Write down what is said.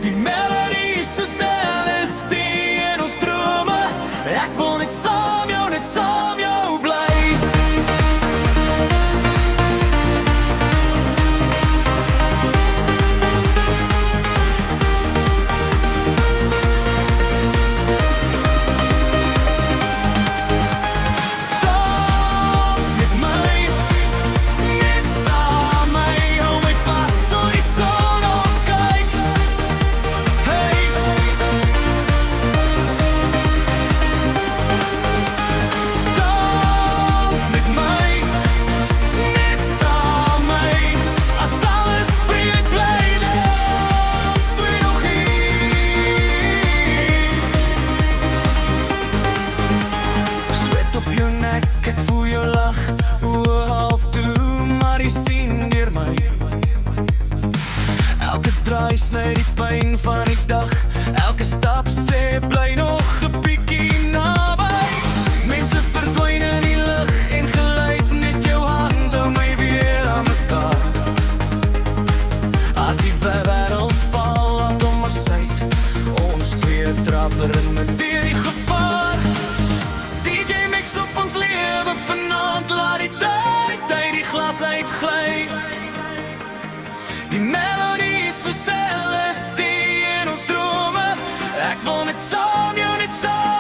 Die melodie is so celestie in ons drome. Ek wil net saam jou bly. Ek voel jou lach, oë half toe, maar jy sien deur my. Elke draai sny die pyn van die dag. Elke stap sê bly nog 'n bietjie naby. Mense verdwyn in die lug en geluid, net jou hand hou my weer aan mekaar. As die wêreld val, laat hom maar syt. Ons twee trapper in met die gevaar. DJ mix op ons lewe vanaand, laat die tyd uit die glas uitgly. Die melodie is so celestie in ons drome. Ek wil net saam jou, net saam